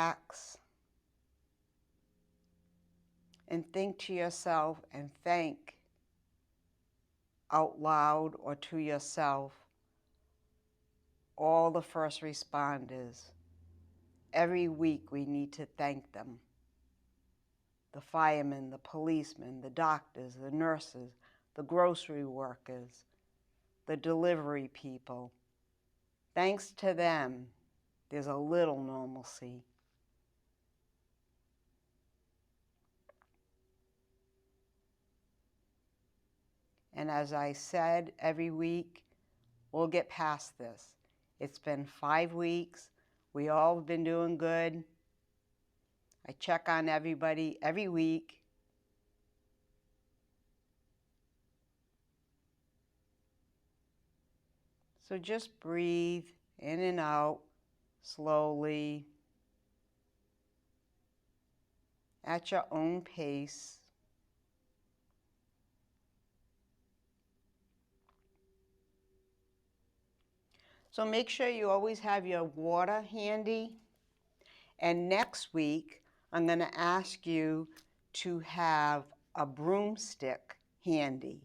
relax and think to yourself and thank out loud or to yourself all the first responders. Every week we need to thank them. The firemen, the policemen, the doctors, the nurses, the grocery workers, the delivery people. Thanks to them, there's a little normalcy. And as I said, every week, we'll get past this. It's been 5 weeks. We all have been doing good. I check on everybody every week. So just breathe in and out slowly at your own pace. So make sure you always have your water handy. And next week, I'm going to ask you to have a broomstick handy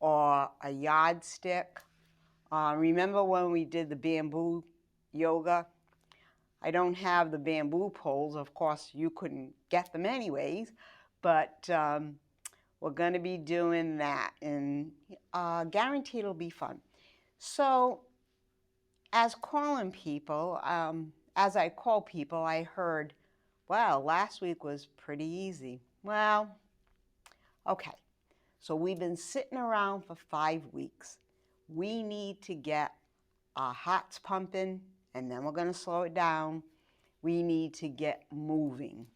or a yardstick. Remember when we did the bamboo yoga? I don't have the bamboo poles. Of course, you couldn't get them anyways, but we're going to be doing that, and guaranteed it'll be fun. So as calling people, as I call people, I heard, well, last week was pretty easy. Well, okay. So we've been sitting around for 5 weeks. We need to get our hearts pumping, and then we're going to slow it down. We need to get moving.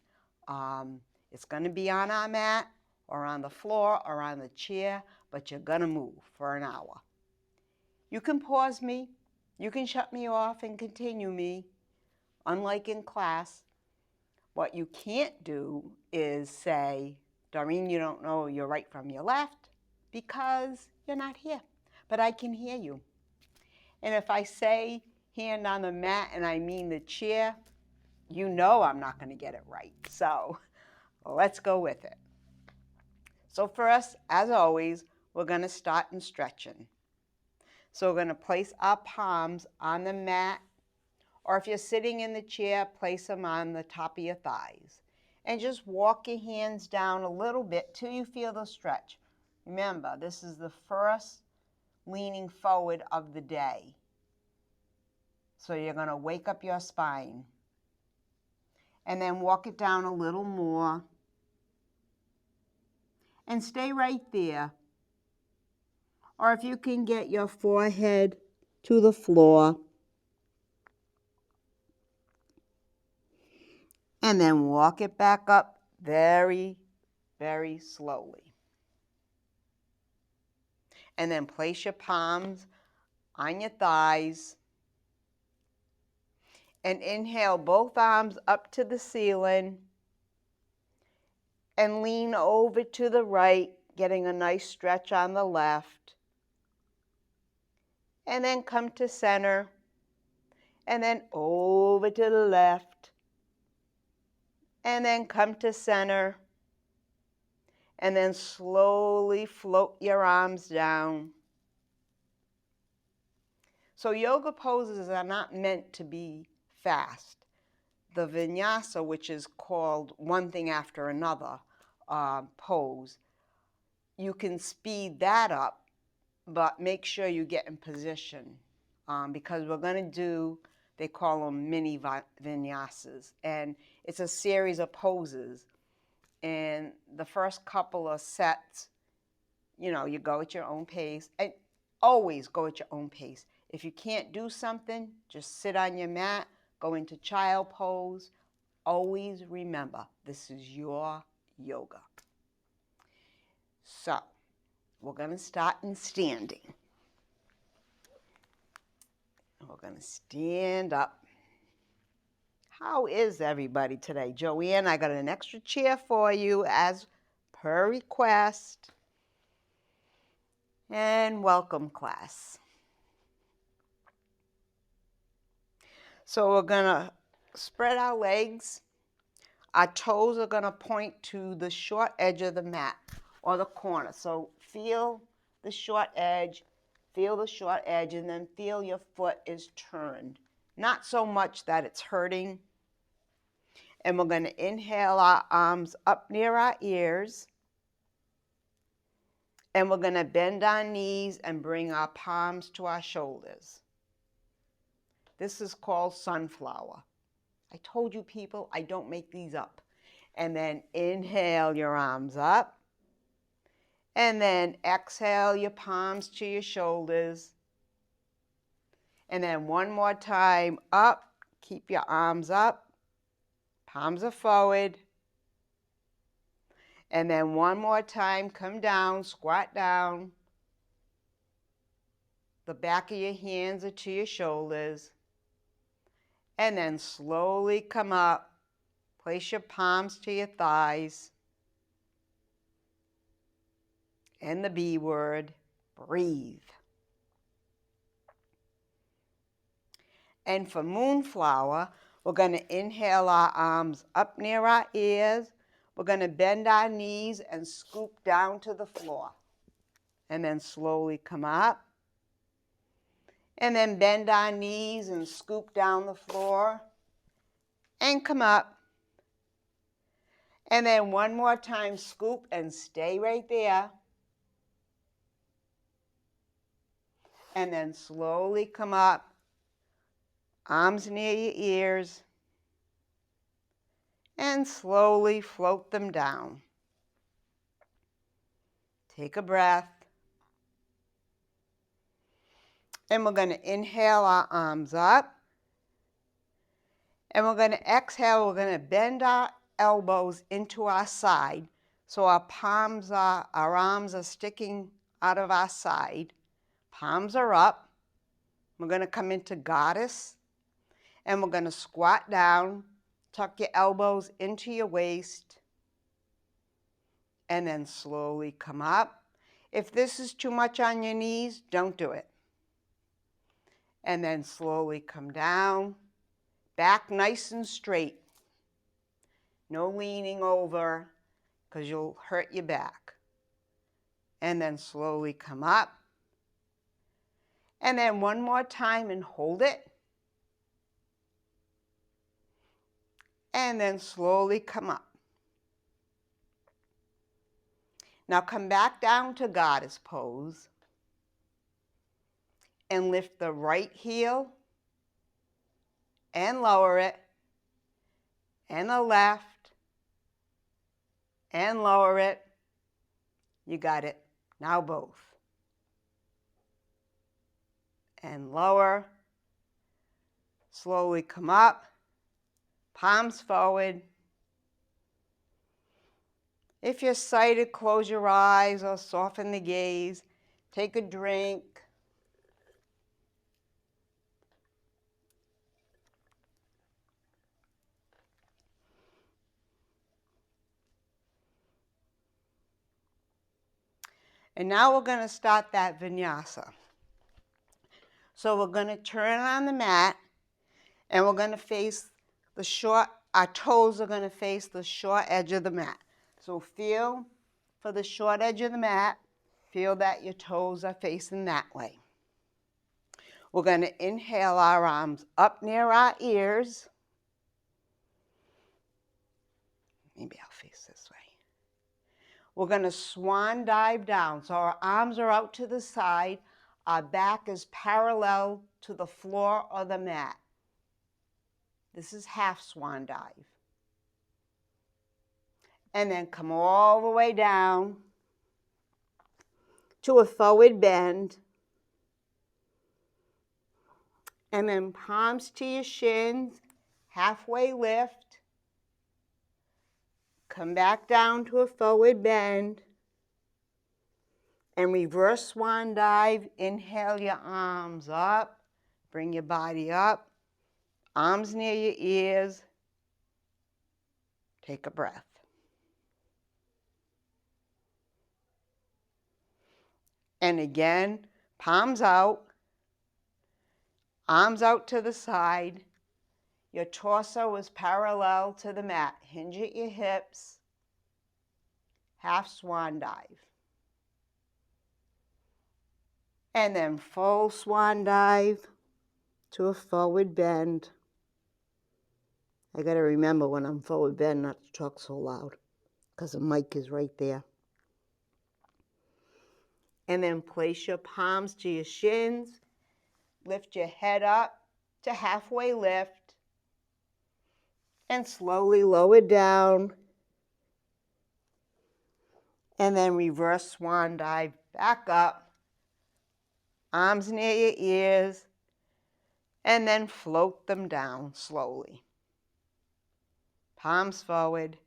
It's going to be on our mat or on the floor or on the chair, but you're going to move for an hour. You can pause me. You can shut me off and continue me. Unlike in class, what you can't do is say, Doreen, you don't know your right from your left because you're not here, but I can hear you. And if I say hand on the mat and I mean the chair, you know I'm not going to get it right. So let's go with it. So first, as always, we're going to start in stretching. So we're going to place our palms on the mat, or if you're sitting in the chair, place them on the top of your thighs. And just walk your hands down a little bit till you feel the stretch. Remember, this is the first leaning forward of the day. So you're going to wake up your spine. And then walk it down a little more. And stay right there. Or if you can get your forehead to the floor. And then walk it back up very, very slowly. And then place your palms on your thighs. And inhale both arms up to the ceiling. And lean over to the right, getting a nice stretch on the left. And then come to center. And then over to the left. And then come to center. And then slowly float your arms down. So yoga poses are not meant to be fast. The vinyasa, which is called one thing after another pose, you can speed that up, but make sure you get in position because we're going to do, they call them mini vinyasas, and it's a series of poses. And the first couple of sets, you know, you go at your own pace, and always go at your own pace. If you can't do something, just sit on your mat, go into child pose. Always remember, this is your yoga. So, we're going to start in standing. We're going to stand up. How is everybody today? Joanne, I got an extra chair for you as per request. And welcome, class. So we're going to spread our legs. Our toes are going to point to the short edge of the mat or the corner. So feel the short edge, and then feel your foot is turned. Not so much that it's hurting. And we're going to inhale our arms up near our ears. And we're going to bend our knees and bring our palms to our shoulders. This is called sunflower. I told you people, I don't make these up. And then inhale your arms up. And then exhale your palms to your shoulders. And then one more time up. Keep your arms up. Palms are forward. And then one more time, come down, squat down. The back of your hands are to your shoulders. And then slowly come up. Place your palms to your thighs. And the B word, breathe. And for moonflower, we're going to inhale our arms up near our ears. We're going to bend our knees and scoop down to the floor. And then slowly come up. And then bend our knees and scoop down the floor. And come up. And then one more time, scoop and stay right there. And then slowly come up. Arms near your ears. And slowly float them down. Take a breath. And we're going to inhale our arms up. And we're going to exhale. We're going to bend our elbows into our side. So our arms are sticking out of our side. Palms are up. We're going to come into goddess. And we're going to squat down. Tuck your elbows into your waist. And then slowly come up. If this is too much on your knees, don't do it. And then slowly come down. Back nice and straight. No leaning over because you'll hurt your back. And then slowly come up. And then one more time and hold it. And then slowly come up. Now come back down to goddess pose. And lift the right heel. And lower it. And the left. And lower it. You got it. Now both. And lower. Slowly come up. Palms forward. If you're sighted, close your eyes or soften the gaze. Take a drink. And now we're going to start that vinyasa. So we're going to turn on the mat and we're going to face the short, our toes are going to face the short edge of the mat. So feel for the short edge of the mat. Feel that your toes are facing that way. We're going to inhale our arms up near our ears. Maybe I'll face this way. We're going to swan dive down. So our arms are out to the side. Our back is parallel to the floor or the mat. This is half swan dive. And then come all the way down to a forward bend. And then palms to your shins, halfway lift. Come back down to a forward bend. And reverse swan dive. Inhale your arms up. Bring your body up. Arms near your ears. Take a breath. And again, palms out. Arms out to the side. Your torso is parallel to the mat. Hinge at your hips. Half swan dive. And then full swan dive to a forward bend. I got to remember when I'm forward bend not to talk so loud because the mic is right there. And then place your palms to your shins. Lift your head up to halfway lift. And slowly lower down. And then reverse swan dive back up. Arms near your ears. And then float them down slowly. Palms forward.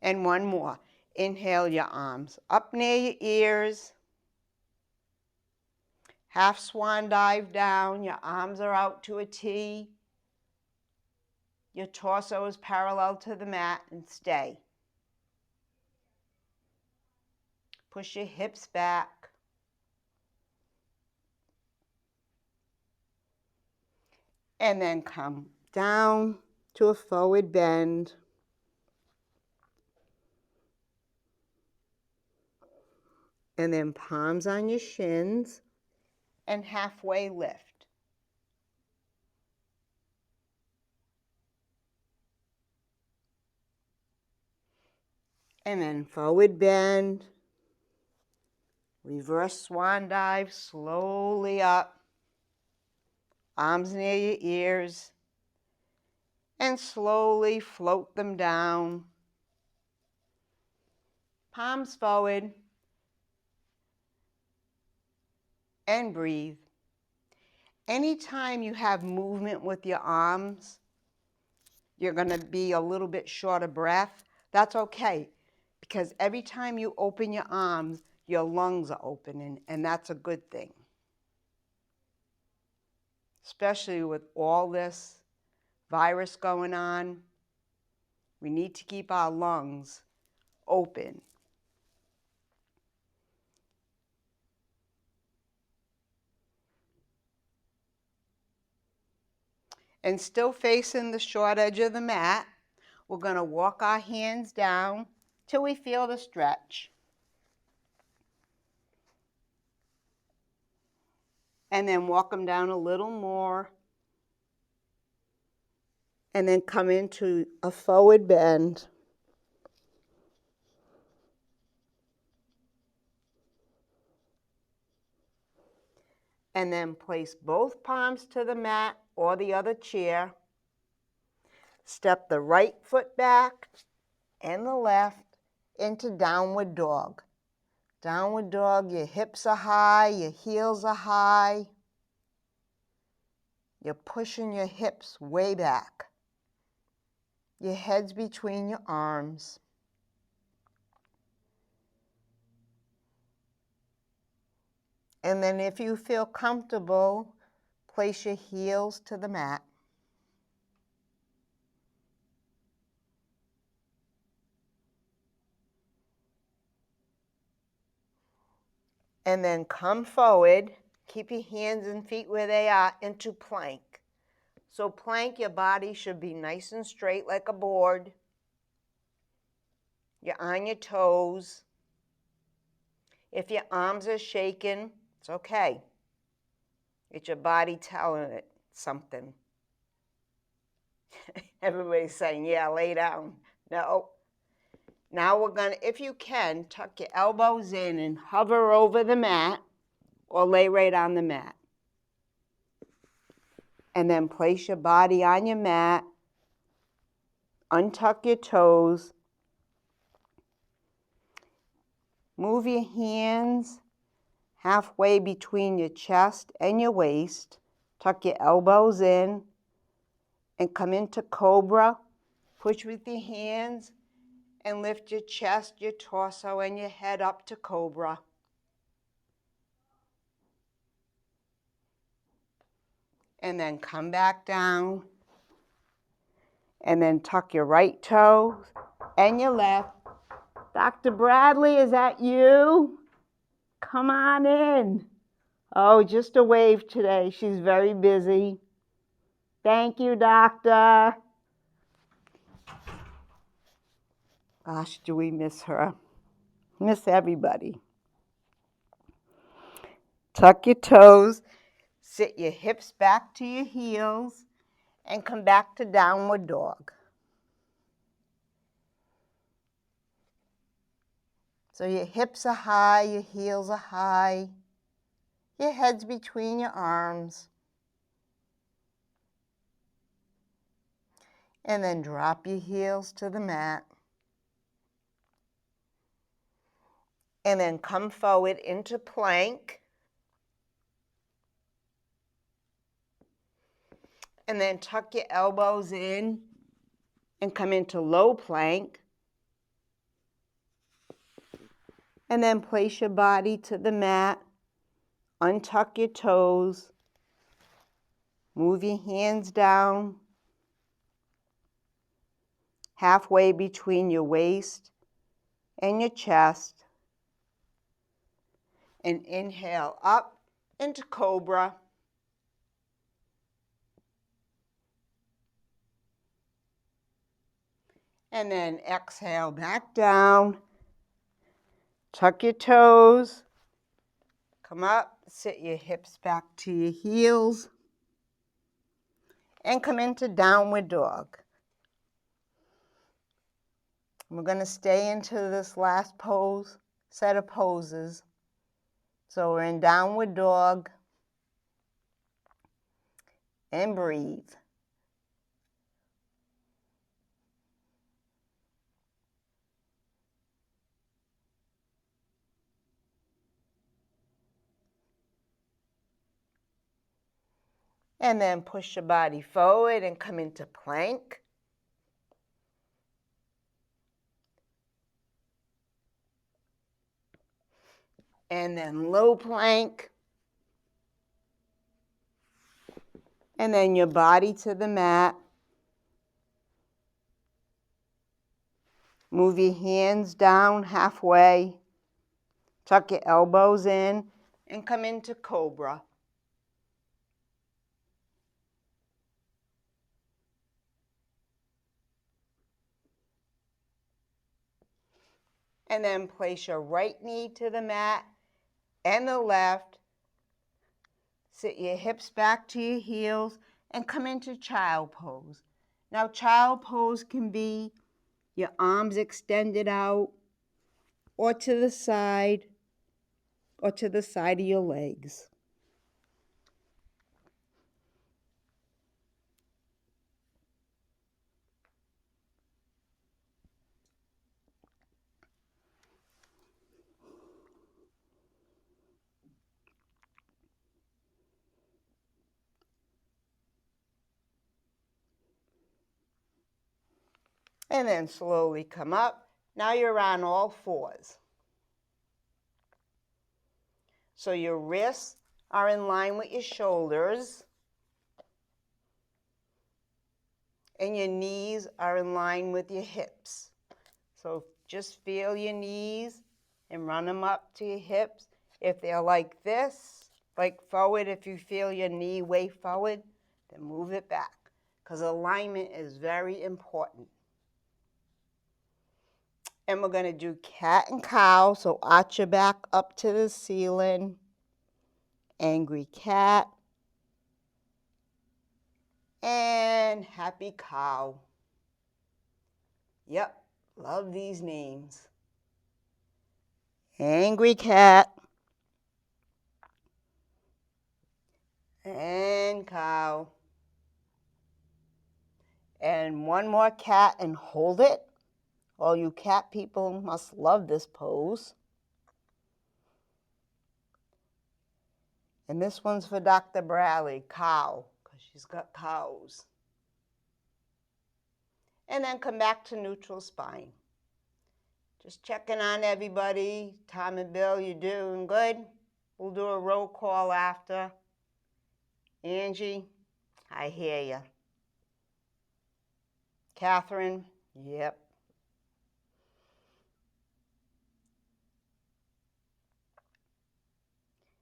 And one more. Inhale your arms up near your ears. Half swan dive down. Your arms are out to a T. Your torso is parallel to the mat and stay. Push your hips back. And then come down to a forward bend. And then palms on your shins and halfway lift. And then forward bend. Reverse swan dive slowly up. Arms near your ears. And slowly float them down. Palms forward. And breathe. Anytime you have movement with your arms, you're going to be a little bit short of breath. That's okay, because every time you open your arms, your lungs are opening, and that's a good thing. Especially with all this virus going on, we need to keep our lungs open. And still facing the short edge of the mat, we're going to walk our hands down till we feel the stretch. And then walk them down a little more. And then come into a forward bend. And then place both palms to the mat or the other chair. Step the right foot back and the left into downward dog. Downward dog, your hips are high, your heels are high. You're pushing your hips way back. Your head's between your arms. And then if you feel comfortable, place your heels to the mat. And then come forward. Keep your hands and feet where they are into plank. So plank, your body should be nice and straight like a board. You're on your toes. If your arms are shaking, it's okay. It's your body telling it something. Everybody's saying, yeah, lay down. No. Now we're going to, if you can, tuck your elbows in and hover over the mat or lay right on the mat. And then place your body on your mat. Untuck your toes. Move your hands halfway between your chest and your waist. Tuck your elbows in and come into cobra. Push with your hands and lift your chest, your torso, and your head up to cobra. And then come back down. And then tuck your right toe and your left. Dr. Bradley, is that you? Come on in. Oh, just a wave today. She's very busy. Thank you, doctor. Gosh, do we miss her? Miss everybody. Tuck your toes, sit your hips back to your heels, and come back to downward dog. So your hips are high, your heels are high, your head's between your arms. And then drop your heels to the mat. And then come forward into plank. And then tuck your elbows in and come into low plank. And then place your body to the mat. Untuck your toes. Move your hands down halfway between your waist and your chest. And inhale up into cobra. And then exhale back down. Tuck your toes. Come up, sit your hips back to your heels. And come into downward dog. We're going to stay into this last set of poses. So we're in downward dog. And breathe. And then push your body forward and come into plank. And then low plank. And then your body to the mat. Move your hands down halfway. Tuck your elbows in and come into cobra. And then place your right knee to the mat and the left. Sit your hips back to your heels and come into child pose. Now, child pose can be your arms extended out or to the side of your legs. And then slowly come up. Now you're on all fours. So your wrists are in line with your shoulders. And your knees are in line with your hips. So just feel your knees and run them up to your hips. If they're like this, like forward, if you feel your knee way forward, then move it back, because alignment is very important. And we're going to do cat and cow, so arch your back up to the ceiling. Angry cat. And happy cow. Yep, love these names. Angry cat. And cow. And one more cat and hold it. All you cat people must love this pose. And this one's for Dr. Bradley, cow, because she's got cows. And then come back to neutral spine. Just checking on everybody. Tom and Bill, you doing good? We'll do a roll call after. Angie, I hear you. Catherine, yep.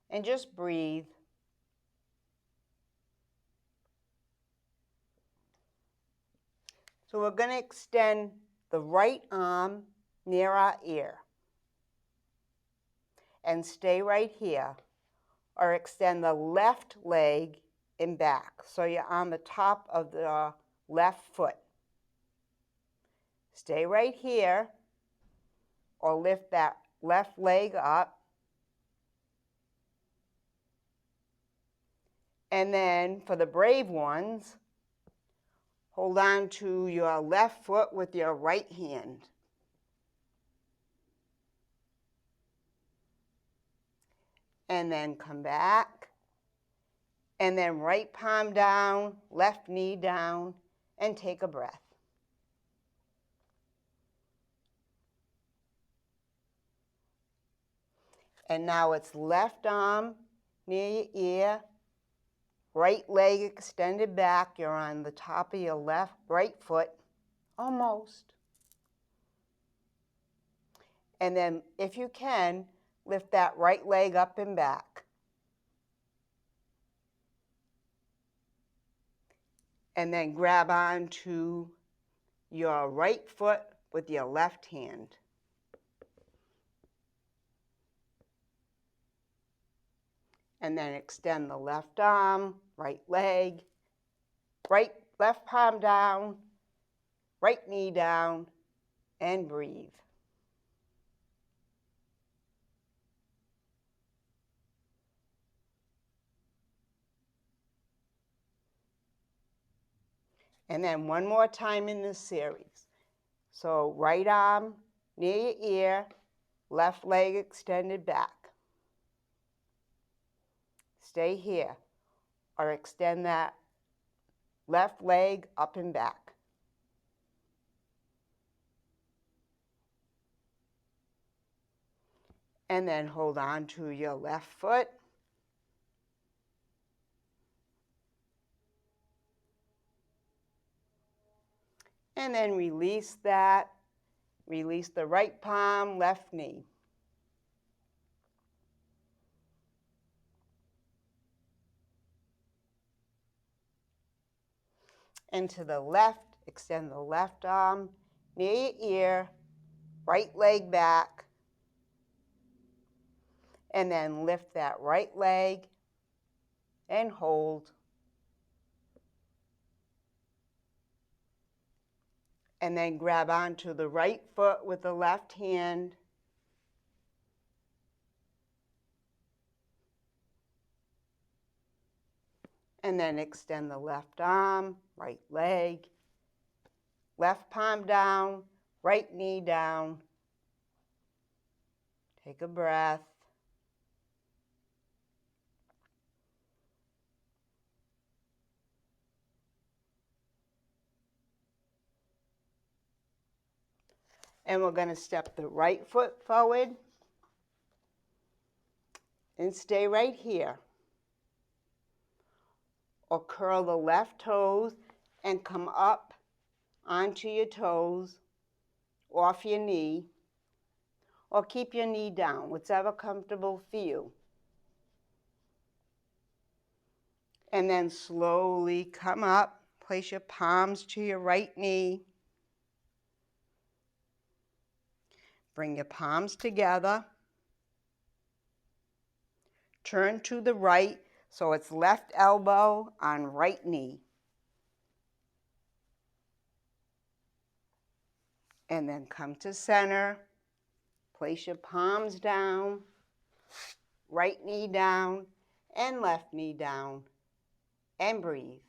And just breathe. So we're going to extend the right arm near our ear and stay right here, or extend the left leg and back. So you're on the top of the left foot. Stay right here, or lift that left leg up. And then for the brave ones, hold on to your left foot with your right hand. And then come back. And then right palm down, left knee down, and take a breath. And now it's left arm near your ear, right leg extended back. You're on the top of your right foot, almost. And then, if you can, lift that right leg up and back. And then grab onto your right foot with your left hand. And then extend the left arm, right leg, left palm down, right knee down, and breathe. And then one more time in this series. So right arm near your ear, left leg extended back. Stay here, or extend that left leg up and back. And then hold on to your left foot. And then release that. Release the right palm, left knee. And to the left, extend the left arm near your ear, right leg back. And then lift that right leg and hold. And then grab onto the right foot with the left hand. And then extend the left arm, right leg, left palm down, right knee down. Take a breath. And we're going to step the right foot forward and stay right here. Or curl the left toes and come up onto your toes, off your knee, or keep your knee down, whatever comfortable for you. And then slowly come up, place your palms to your right knee. Bring your palms together. Turn to the right, so it's left elbow on right knee. And then come to center. Place your palms down, right knee down, and left knee down, and breathe.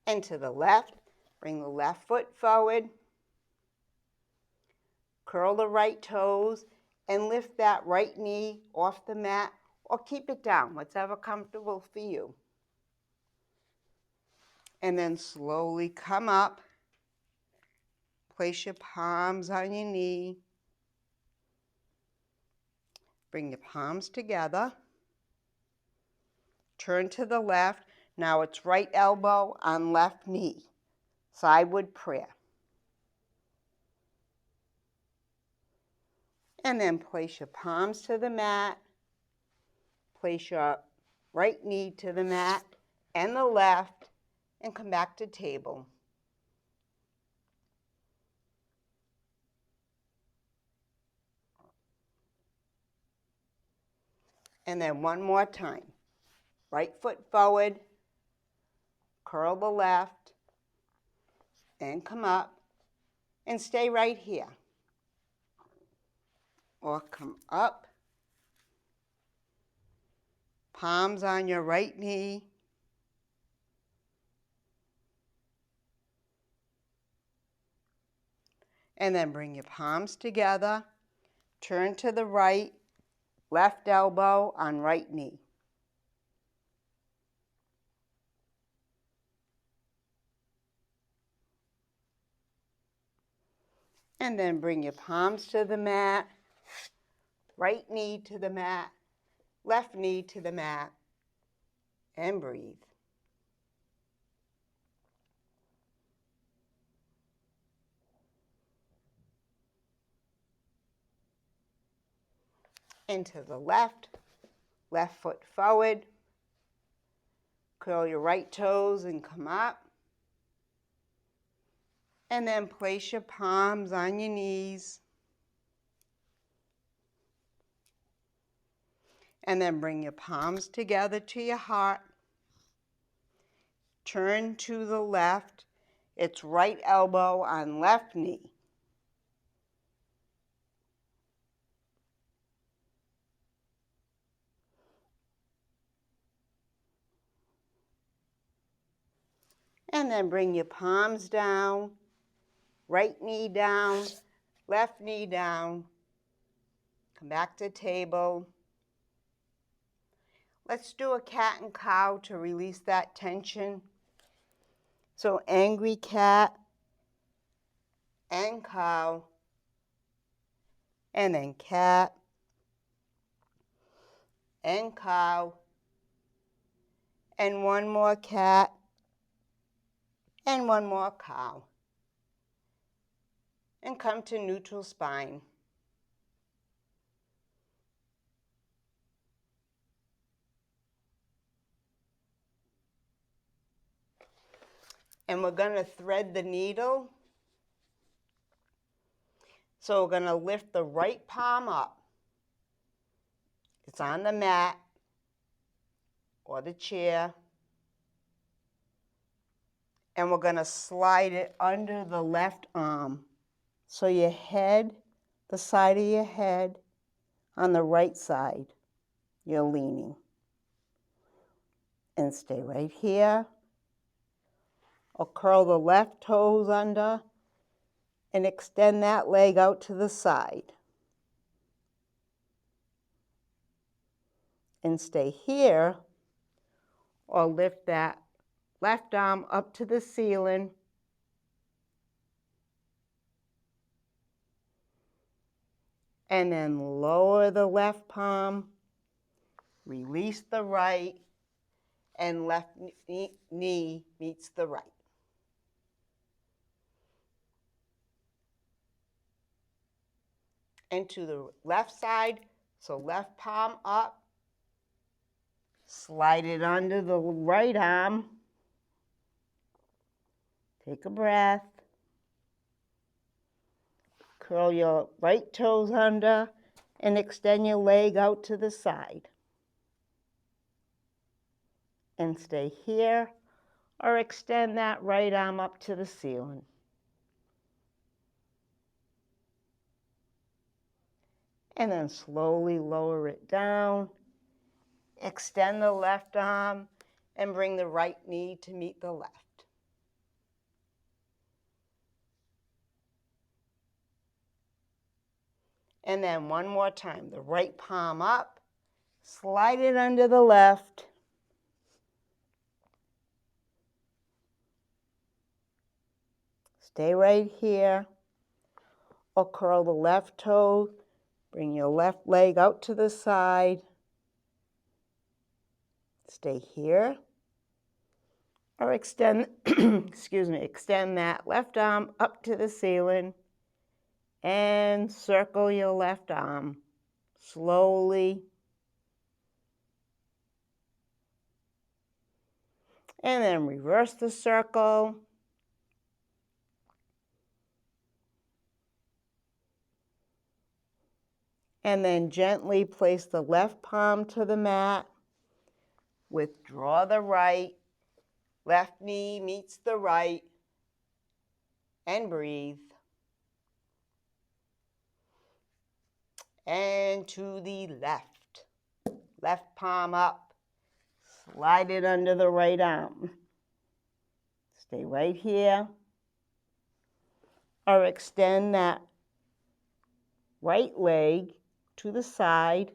And to the left, bring the left foot forward. Curl the right toes and lift that right knee off the mat, or keep it down, whatever comfortable for you. And then slowly come up. Place your palms on your knee. Bring your palms together. Turn to the left. Now it's right elbow on left knee. Sideward prayer. And then place your palms to the mat. place your right knee to the mat and the left and come back to table. And then one more time. Right foot forward, curl the left, and come up, and stay right here. Or come up, palms on your right knee, and then bring your palms together, turn to the right, left elbow on right knee. And then bring your palms to the mat, right knee to the mat, left knee to the mat, and breathe. Into the left, left foot forward, curl your right toes and come up. And then place your palms on your knees. And then bring your palms together to your heart. Turn to the left. It's right elbow on left knee. And then bring your palms down, right knee down, left knee down. Come back to table. Let's do a cat and cow to release that tension. So angry cat and cow, and then cat and cow, and one more cat, and one more cow. And come to neutral spine. And we're going to thread the needle. So we're going to lift the right palm up. It's on the mat or the chair. And we're going to slide it under the left arm. So your head, the side of your head, on the right side, you're leaning. And stay right here. Or curl the left toes under and extend that leg out to the side. And stay here, or lift that left arm up to the ceiling. And then lower the left palm, release the right, and left knee meets the right. And to the left side, so left palm up, slide it under the right arm. Take a breath. Curl your right toes under and extend your leg out to the side. And stay here, or extend that right arm up to the ceiling. And then slowly lower it down. Extend the left arm and bring the right knee to meet the left. And then one more time, the right palm up, slide it under the left. Stay right here, or curl the left toe, bring your left leg out to the side. Stay here, or extend, extend that left arm up to the ceiling and circle your left arm slowly. And then reverse the circle. And then gently place the left palm to the mat. Withdraw the right. Left knee meets the right. And breathe. And to the left. Left palm up. Slide it under the right arm. Stay right here. Or extend that right leg to the side.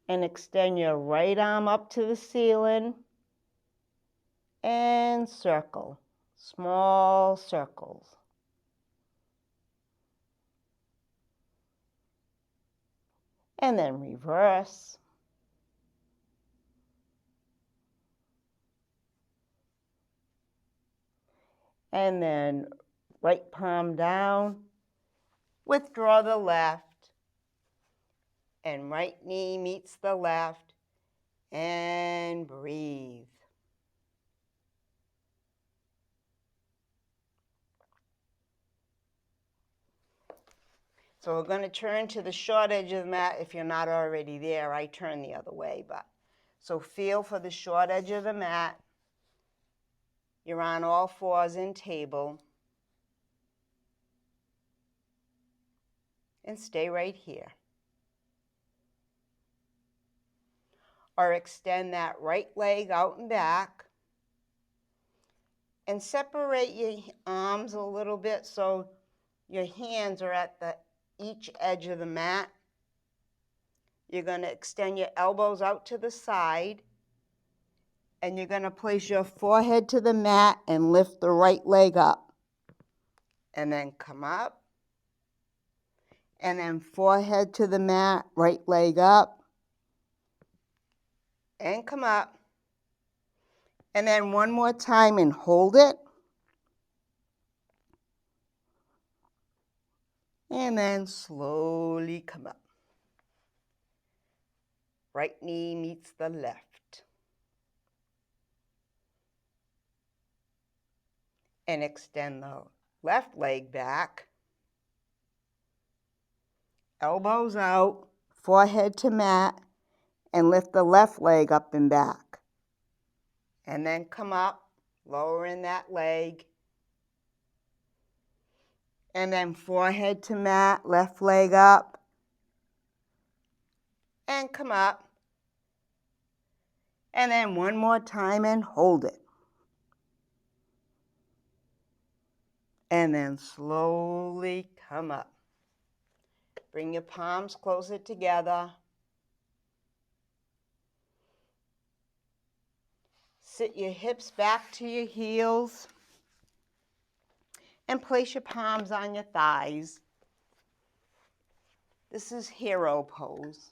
And extend your right arm up to the ceiling. And circle. Small circles. And then reverse. And then right palm down. Withdraw the left. And right knee meets the left. And breathe. So we're going to turn to the short edge of the mat. If you're not already there, I turn the other way. So feel for the short edge of the mat. You're on all fours in table. And stay right here. Or extend that right leg out and back. And separate your arms a little bit so your hands are at each edge of the mat. You're going to extend your elbows out to the side. And you're going to place your forehead to the mat and lift the right leg up. And then come up. And then forehead to the mat, right leg up. And come up. And then one more time and hold it. And then slowly come up. Right knee meets the left. And extend the left leg back. Elbows out, forehead to mat, and lift the left leg up and back. And then come up, lowering that leg. And then forehead to mat, left leg up. And come up. And then one more time and hold it. And then slowly come up. Bring your palms closer together. Sit your hips back to your heels. And place your palms on your thighs. This is hero pose.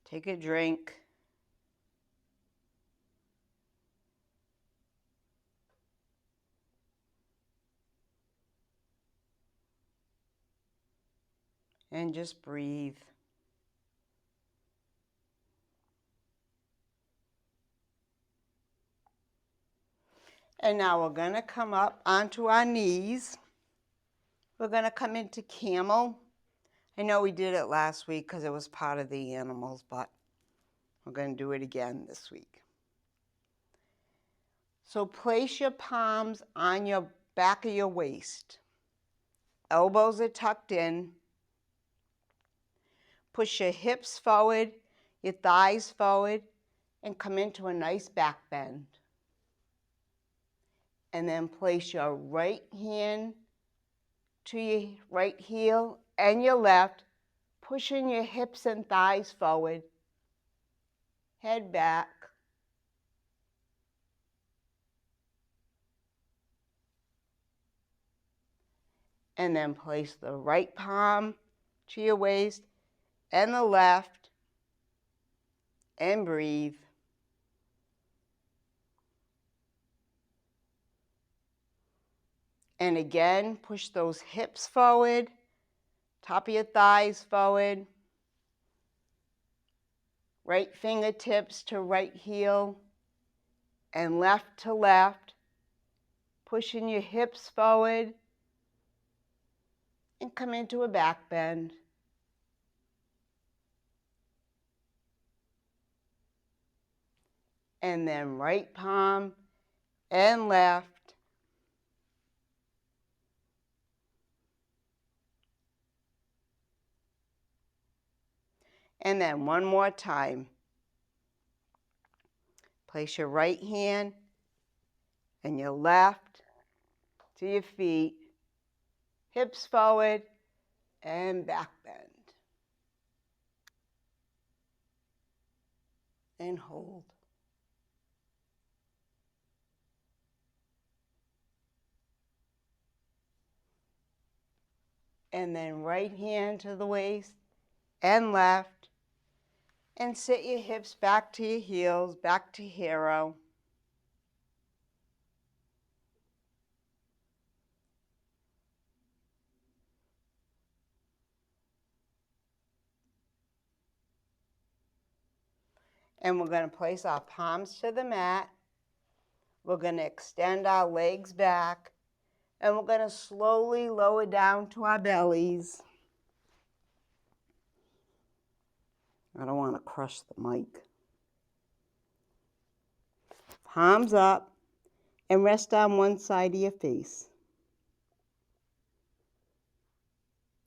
Take a drink. And just breathe. And now we're going to come up onto our knees. We're going to come into camel. I know we did it last week because it was part of the animals, but we're going to do it again this week. So place your palms on your back of your waist. Elbows are tucked in. Push your hips forward, your thighs forward, and come into a nice back bend. And then place your right hand to your right heel and your left, pushing your hips and thighs forward. Head back. And then place the right palm to your waist and the left. And breathe. And again, push those hips forward, top of your thighs forward, right fingertips to right heel, and left to left, pushing your hips forward, and come into a back bend. And then right palm and left. And then one more time. Place your right hand and your left to your feet, hips forward and back bend. And hold. And then right hand to the waist and left. And sit your hips back to your heels, back to hero. And we're going to place our palms to the mat. We're going to extend our legs back. And we're going to slowly lower down to our bellies. I don't want to crush the mic. Palms up and rest on one side of your face.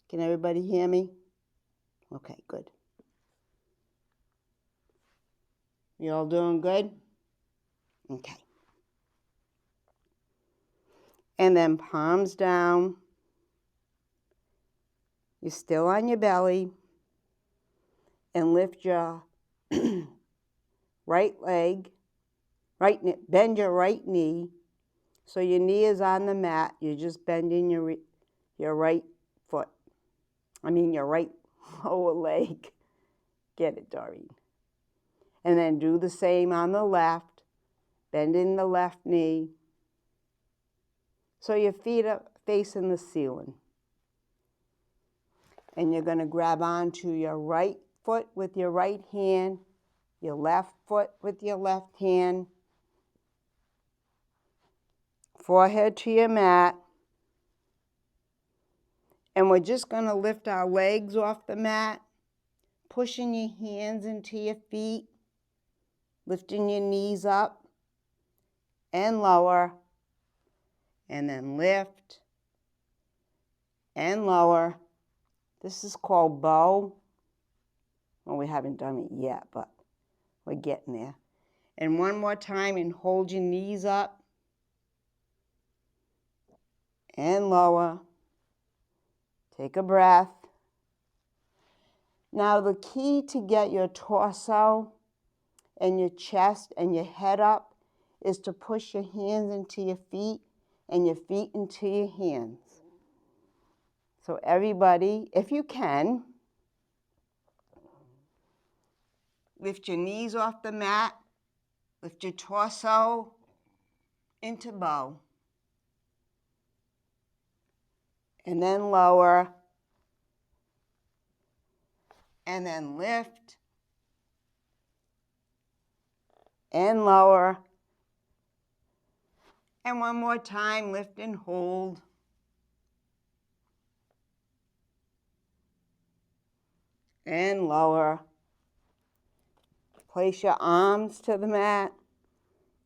Can everybody hear me? Okay, good. You all doing good? Okay. And then palms down. You're still on your belly. And lift your right leg, bend your right knee. So your knee is on the mat. You're just bending your right foot. Your right lower leg. Get it, Doreen. And then do the same on the left. Bending the left knee. So your feet are facing the ceiling. And you're going to grab onto your right foot with your right hand, your left foot with your left hand, forehead to your mat. And we're just going to lift our legs off the mat, pushing your hands into your feet, lifting your knees up and lower, and then lift and lower. This is called bow. Well, we haven't done it yet, but we're getting there. And one more time, and hold your knees up and lower. Take a breath. Now the key to get your torso and your chest and your head up is to push your hands into your feet and your feet into your hands. So everybody, if you can, lift your knees off the mat, lift your torso into bow. And then lower. And then lift. And lower. And one more time, lift and hold. And lower. Place your arms to the mat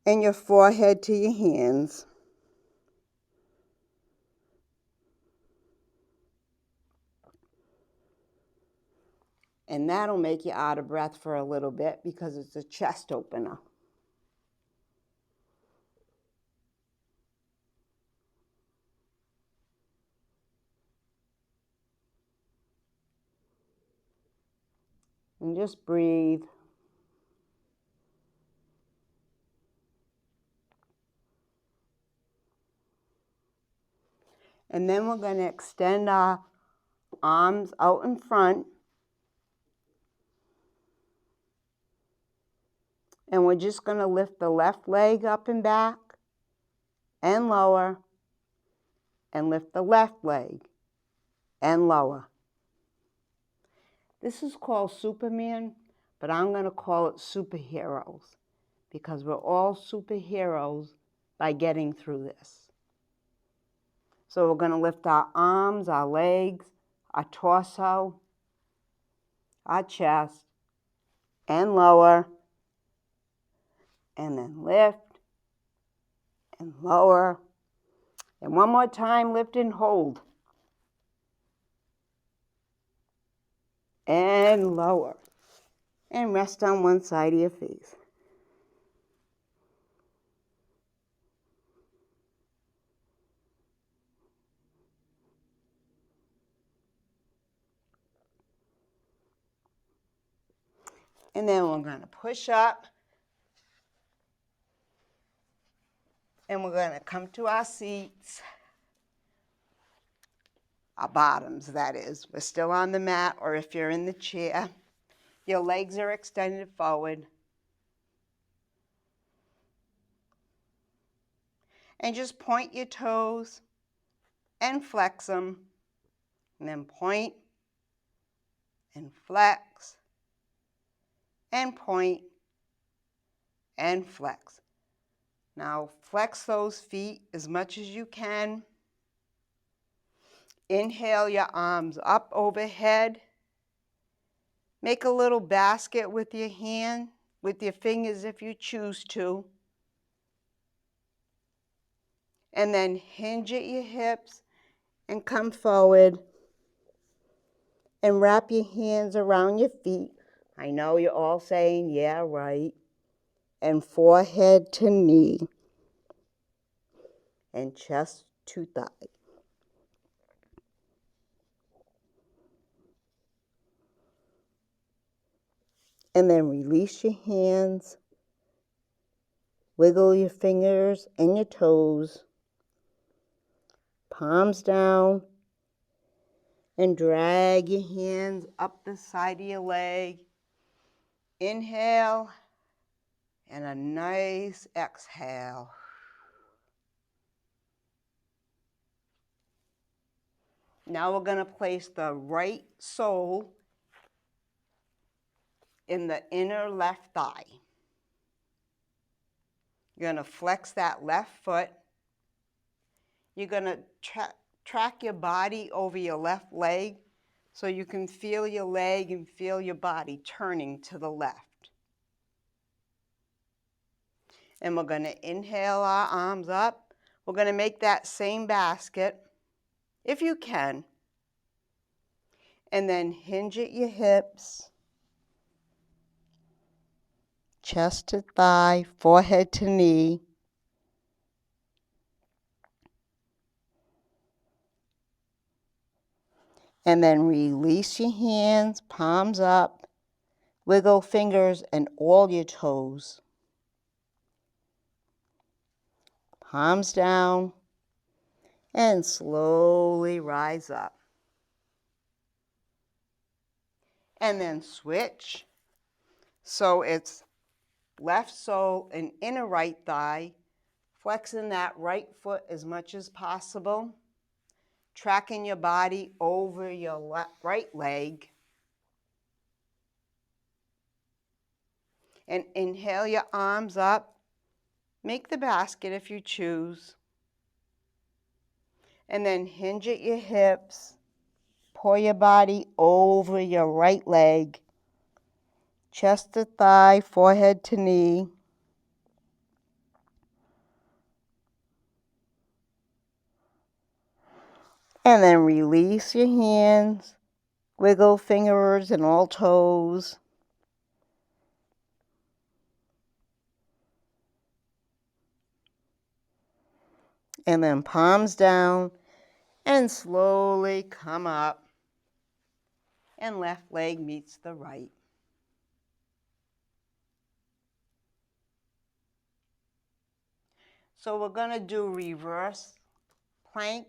and your forehead to your hands. And that'll make you out of breath for a little bit because it's a chest opener. And just breathe. And then we're going to extend our arms out in front. And we're just going to lift the left leg up and back and lower. and lift the left leg and lower. This is called Superman, but I'm going to call it superheroes because we're all superheroes by getting through this. So we're going to lift our arms, our legs, our torso, our chest, and lower, and then lift and lower. And one more time, lift and hold. And lower. And rest on one side of your face. And then we're going to push up. And we're going to come to our seats. Our bottoms, that is. We're still on the mat, or if you're in the chair, your legs are extended forward. And just point your toes and flex them. And then point and flex and point and flex. Now flex those feet as much as you can. Inhale your arms up overhead. Make a little basket with your hand, with your fingers if you choose to. And then hinge at your hips and come forward. And wrap your hands around your feet. I know you're all saying, yeah, right. And forehead to knee. And chest to thigh. And then release your hands. Wiggle your fingers and your toes. Palms down. And drag your hands up the side of your leg. Inhale. And a nice exhale. Now we're going to place the right sole in the inner left thigh. You're going to flex that left foot. You're going to track your body over your left leg so you can feel your leg and feel your body turning to the left. And we're going to inhale our arms up. We're going to make that same basket, if you can. And then hinge at your hips. Chest to thigh, forehead to knee. And then release your hands, palms up, wiggle fingers and all your toes. Palms down, and slowly rise up. And then switch. So it's left sole and inner right thigh, flexing that right foot as much as possible, tracking your body over your right leg. And inhale your arms up. Make the basket if you choose. And then hinge at your hips. Pour your body over your right leg. Chest to thigh, forehead to knee. And then release your hands. Wiggle fingers and all toes. And then palms down and slowly come up. And left leg meets the right. So we're going to do reverse plank.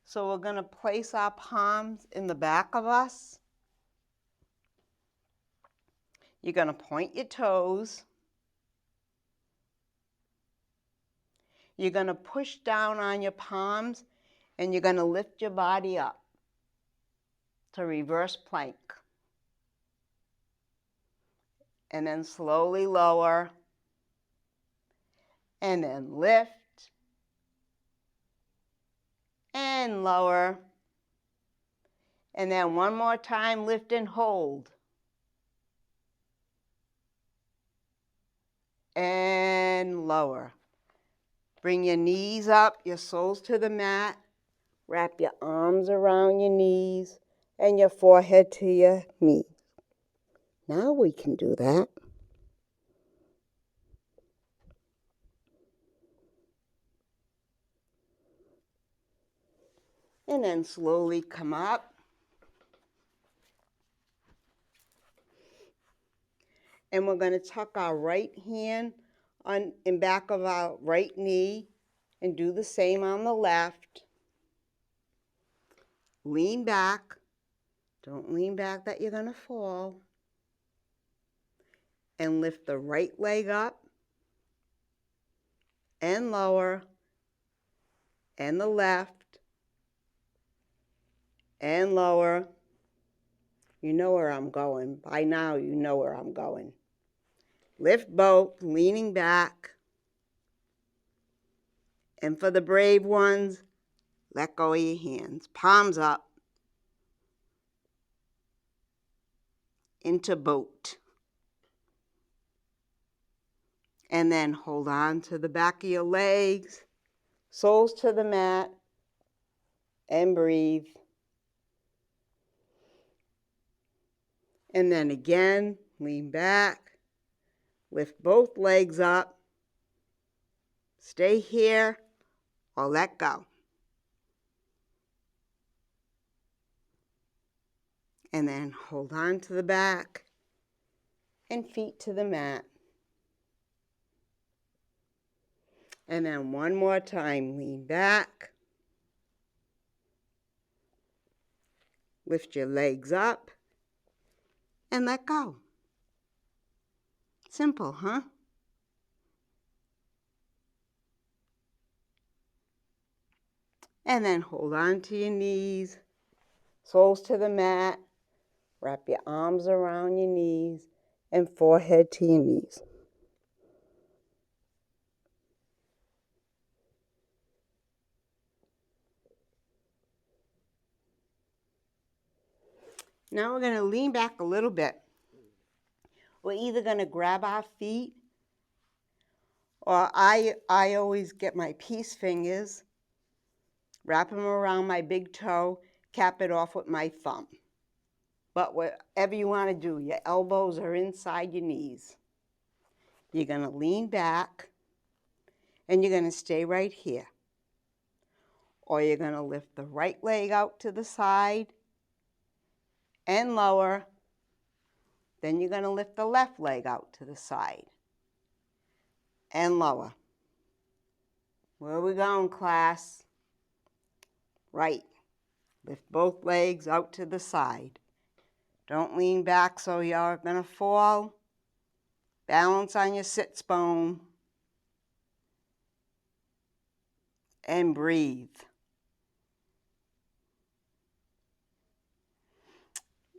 So we're going to place our palms in the back of us. You're going to point your toes. You're going to push down on your palms And you're going to lift your body up to reverse plank. And then slowly lower. And then lift. And lower. And then one more time, lift and hold. And lower. Bring your knees up, your soles to the mat. Wrap your arms around your knees and your forehead to your knees. Now we can do that. And then slowly come up. And we're going to tuck our right hand in back of our right knee and do the same on the left. Lean back. Don't lean back that you're going to fall. And lift the right leg up and lower. And the left and lower. You know where I'm going. By now you know where I'm going. Lift both, leaning back. And for the brave ones, let go of your hands. Palms up. Into boat. And then hold on to the back of your legs. Soles to the mat. And breathe. And then again, lean back. Lift both legs up. Stay here or let go. And then hold on to the back and feet to the mat. And then one more time, lean back. Lift your legs up and let go. Simple, huh? And then hold on to your knees, soles to the mat. Wrap your arms around your knees and forehead to your knees. Now we're going to lean back a little bit. We're either going to grab our feet, or I always get my peace fingers, wrap them around my big toe, cap it off with my thumb. But whatever you want to do, your elbows are inside your knees. You're going to lean back, and you're going to stay right here. Or you're going to lift the right leg out to the side and lower. Then you're going to lift the left leg out to the side and lower. Where are we going, class? Right. Lift both legs out to the side. Don't lean back so you're going to fall. Balance on your sits bone. And breathe.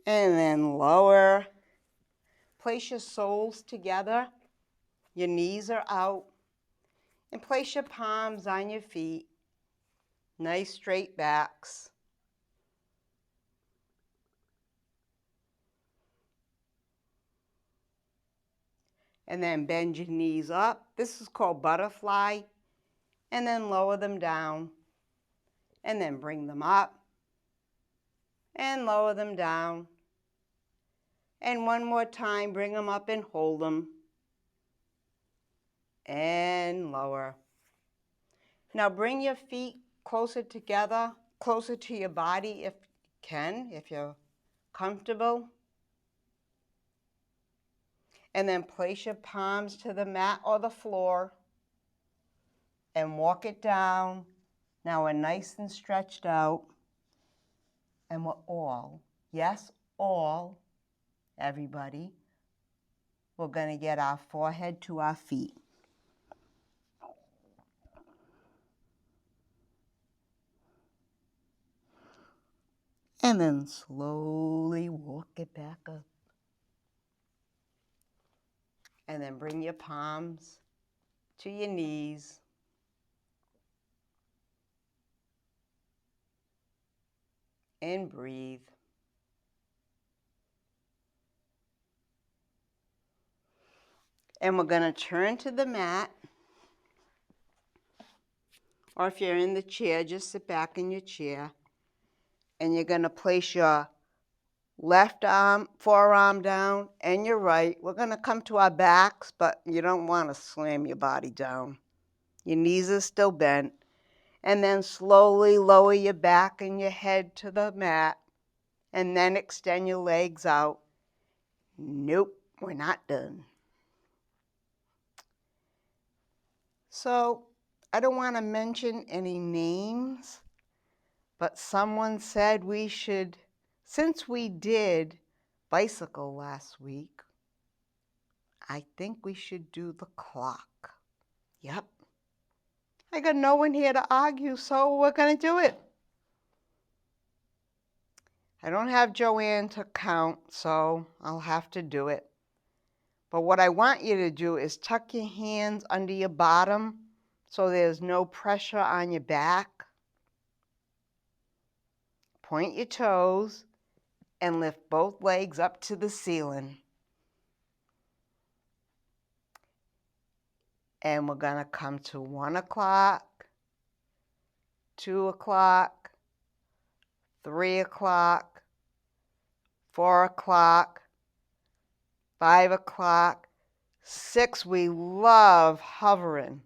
And then lower. Place your soles together. Your knees are out. And place your palms on your feet. Nice straight backs. And then bend your knees up. This is called butterfly. And then lower them down. And then bring them up. And lower them down. And one more time, bring them up and hold them. And lower. Now bring your feet closer together, closer to your body if you can, if you're comfortable. And then place your palms to the mat or the floor and walk it down. Now we're nice and stretched out. And we're all, yes, all, everybody, we're going to get our forehead to our feet. And then slowly walk it back up. And then bring your palms to your knees. And breathe. And we're going to turn to the mat. Or if you're in the chair, just sit back in your chair. And you're going to place your left arm, forearm down, and your right. We're going to come to our backs, but you don't want to slam your body down. Your knees are still bent. And then slowly lower your back and your head to the mat. And then extend your legs out. Nope, we're not done. So I don't want to mention any names, but someone said we should, since we did bicycle last week, I think we should do the clock. Yep. I got no one here to argue, so we're going to do it. I don't have Joanne to count, so I'll have to do it. But what I want you to do is tuck your hands under your bottom so there's no pressure on your back. Point your toes and lift both legs up to the ceiling. And we're going to come to 1 o'clock, 2 o'clock, 3 o'clock, 4 o'clock, 5 o'clock, 6. We love hovering.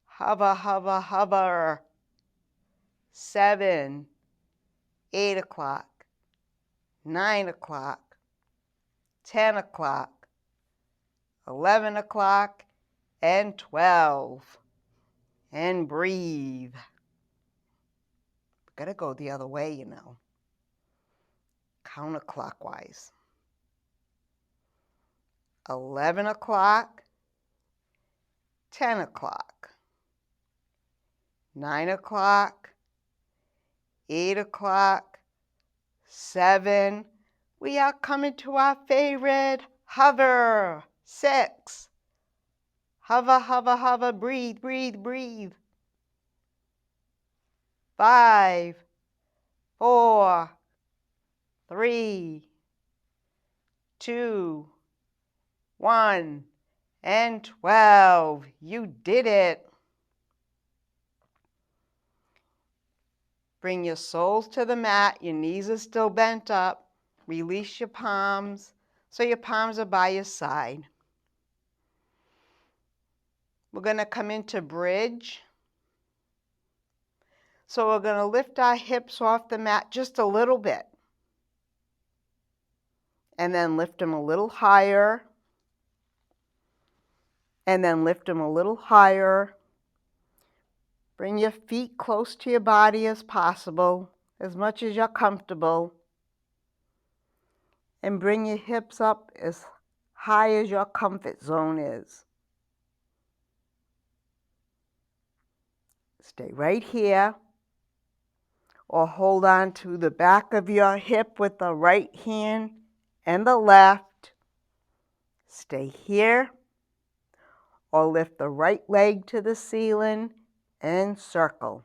Hover, hover, hover. 7, 8 o'clock, 9 o'clock, 10 o'clock, 11 o'clock, and 12. And breathe. Gotta go the other way, you know. Counterclockwise. 11 o'clock, 10 o'clock, 9 o'clock, 8 o'clock, 7. We are coming to our favorite, hover. 6. Hover, hover, hover, breathe, breathe, breathe. 5, 4, 3, 2, 1, and 12. You did it. Bring your soles to the mat. Your knees are still bent up. Release your palms so your palms are by your side. We're going to come into bridge. So we're going to lift our hips off the mat just a little bit. And then lift them a little higher. And then lift them a little higher. Bring your feet close to your body as possible, as much as you're comfortable. And bring your hips up as high as your comfort zone is. Stay right here. Or hold on to the back of your hip with the right hand and the left. Stay here. Or lift the right leg to the ceiling and circle.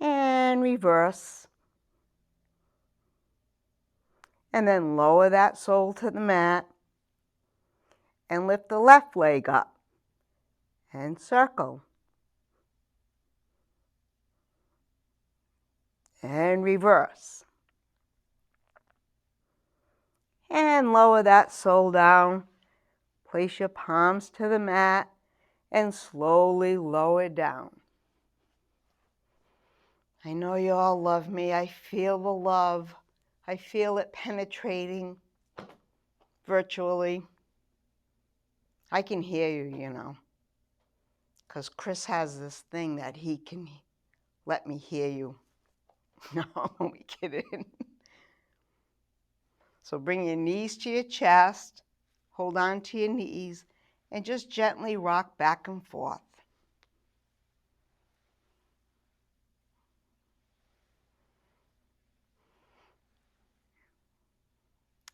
And reverse. And then lower that sole to the mat. And lift the left leg up. And circle. And reverse. And lower that sole down. Place your palms to the mat and slowly lower down. I know you all love me. I feel the love. I feel it penetrating virtually. I can hear you, you know, because Chris has this thing that he can let me hear you. No, we kidding. So bring your knees to your chest, hold on to your knees, and just gently rock back and forth.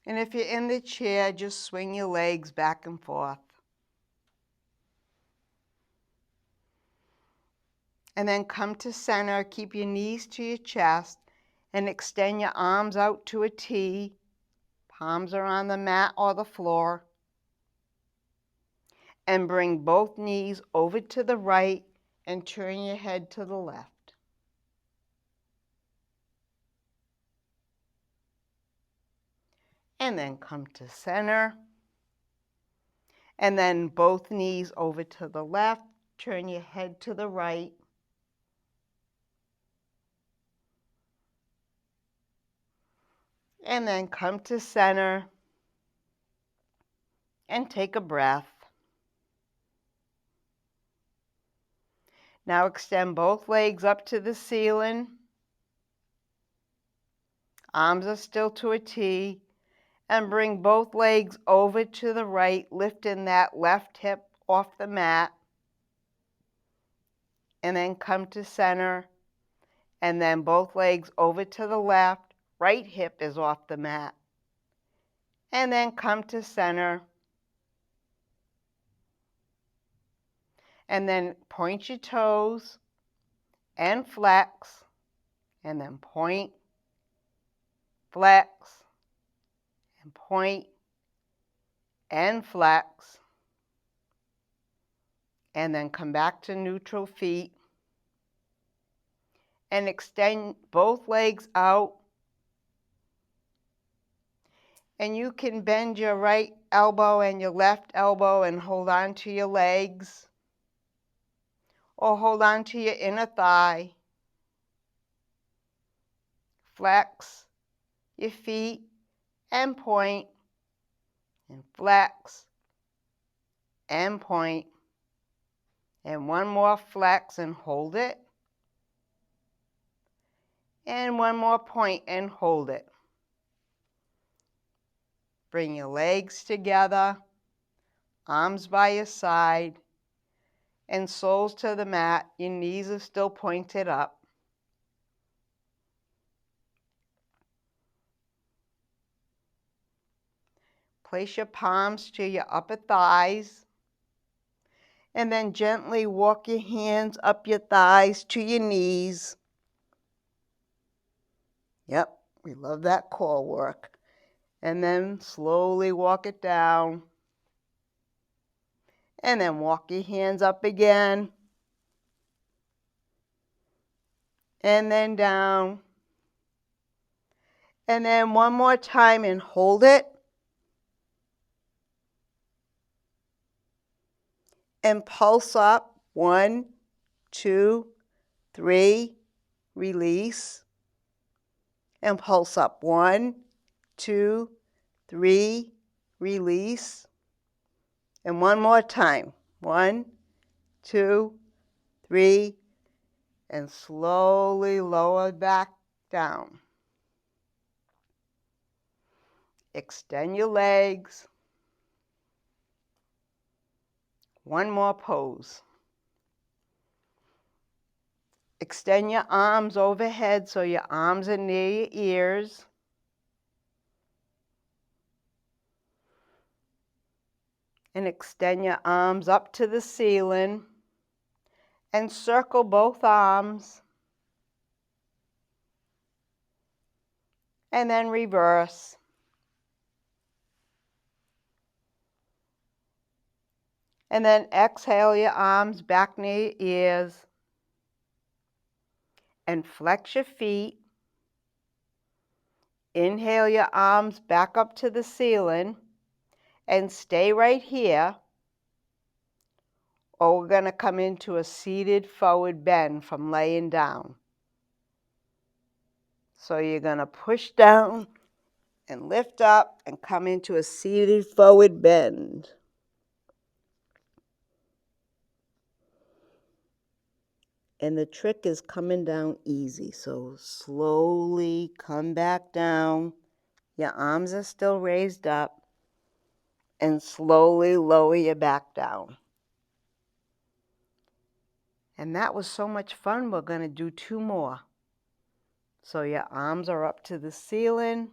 And if you're in the chair, just swing your legs back and forth. And then come to center, keep your knees to your chest, and extend your arms out to a T. Palms are on the mat or the floor. And bring both knees over to the right and turn your head to the left. And then come to center. And then both knees over to the left, turn your head to the right. And then come to center and take a breath. Now extend both legs up to the ceiling. Arms are still to a T. And bring both legs over to the right, lifting that left hip off the mat. And then come to center. And then both legs over to the left. Right hip is off the mat. And then come to center. And then point your toes and flex. And then point, flex, and point, and flex. And then come back to neutral feet. And extend both legs out. And you can bend your right elbow and your left elbow and hold on to your legs. Or hold on to your inner thigh. Flex your feet and point. And flex and point. And one more flex and hold it. And one more point and hold it. Bring your legs together, arms by your side, and soles to the mat. Your knees are still pointed up. Place your palms to your upper thighs, and then gently walk your hands up your thighs to your knees. Yep, we love that core work. And then slowly walk it down. And then walk your hands up again. And then down. And then one more time and hold it. And pulse up. 1, 2, 3, release. And pulse up. 1, 2, 3, release. And one more time. 1, 2, 3, and slowly lower back down. Extend your legs. One more pose. Extend your arms overhead so your arms are near your ears. And extend your arms up to the ceiling. And circle both arms. And then reverse. And then exhale your arms back near your ears. And flex your feet. Inhale your arms back up to the ceiling. And stay right here. Or we're going to come into a seated forward bend from laying down. So you're going to push down and lift up and come into a seated forward bend. And the trick is coming down easy. So slowly come back down. Your arms are still raised up. And slowly lower your back down. And that was so much fun. We're going to do 2 more. So your arms are up to the ceiling.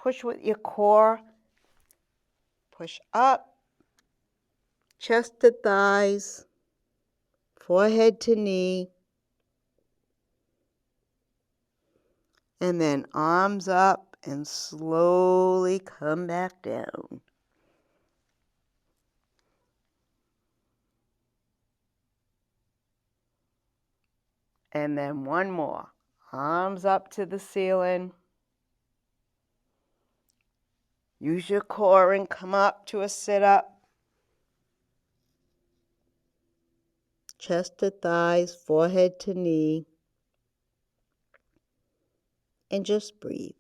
push with your core. Push up, chest to thighs, forehead to knee, and then arms up and slowly come back down. And then one more. Arms up to the ceiling. Use your core and come up to a sit-up. Chest to thighs, forehead to knee. And just breathe.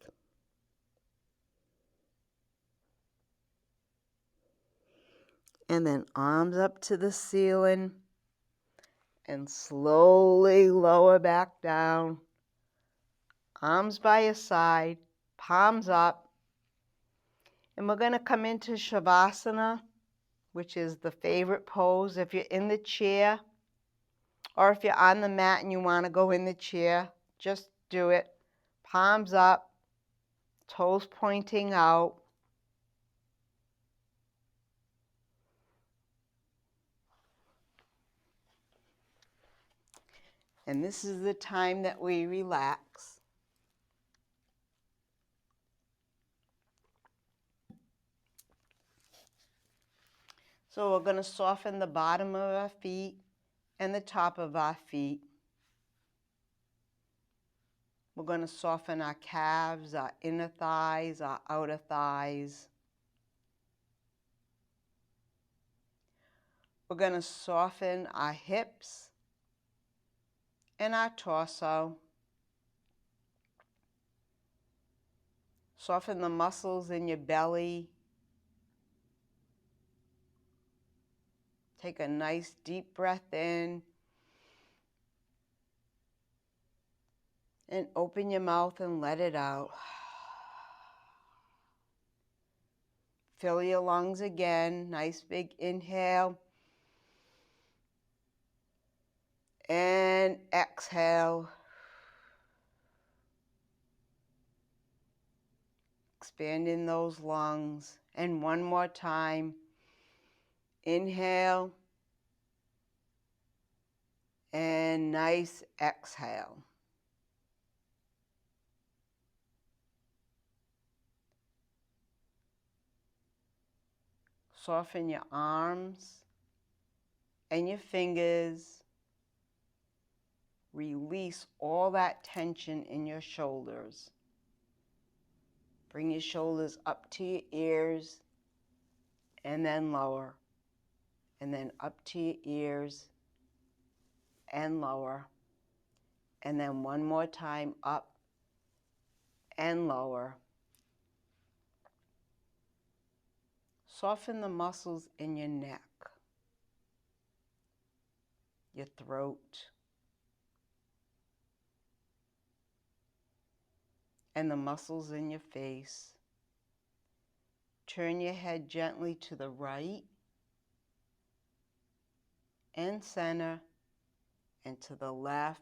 And then arms up to the ceiling. And slowly lower back down. Arms by your side, palms up. And we're going to come into Shavasana, which is the favorite pose. If you're in the chair, or if you're on the mat and you want to go in the chair, just do it. Palms up, toes pointing out. And this is the time that we relax. So we're going to soften the bottom of our feet and the top of our feet. We're going to soften our calves, our inner thighs, our outer thighs. We're going to soften our hips and our torso. Soften the muscles in your belly. Take a nice deep breath in. And open your mouth and let it out. Fill your lungs again. Nice big inhale. And exhale. Expanding those lungs. And one more time. Inhale. And nice exhale. Soften your arms and your fingers. Release all that tension in your shoulders. Bring your shoulders up to your ears and then lower. And then up to your ears and lower. And then one more time up and lower. Soften the muscles in your neck, your throat, and the muscles in your face. Turn your head gently to the right and center, and to the left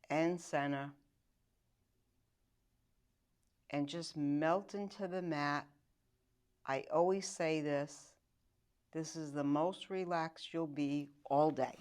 and center, and just melt into the mat. I always say this is the most relaxed you'll be all day.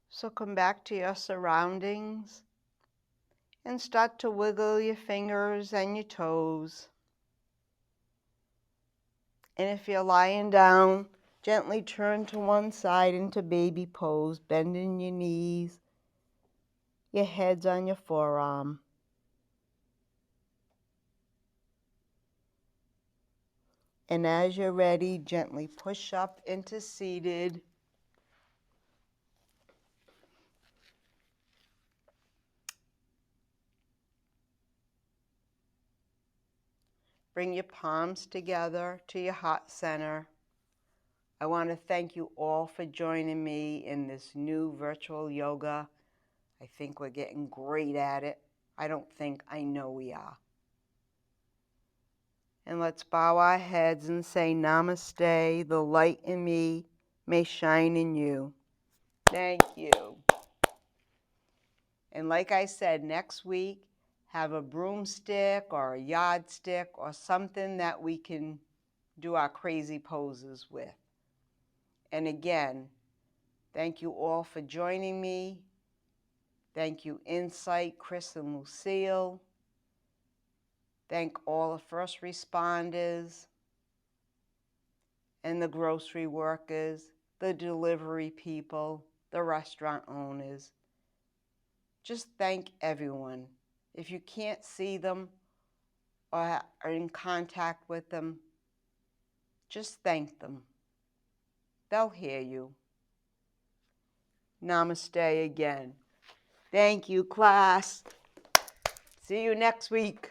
So come back to your surroundings and start to wiggle your fingers and your toes. And if you're lying down, gently turn to one side into baby pose, bending your knees, your head's on your forearm. And as you're ready, gently push up into seated. Bring your palms together to your heart center. I want to thank you all for joining me in this new virtual yoga. I think we're getting great at it. I don't think, I know we are. And let's bow our heads and say namaste. The light in me may shine in you. Thank you. And like I said, next week, have a broomstick or a yardstick or something that we can do our crazy poses with. And again, thank you all for joining me. Thank you, Insight, Chris and Lucille. Thank all the first responders and the grocery workers, the delivery people, the restaurant owners. Just thank everyone. If you can't see them or are in contact with them, just thank them. They'll hear you. Namaste again. Thank you, class. See you next week.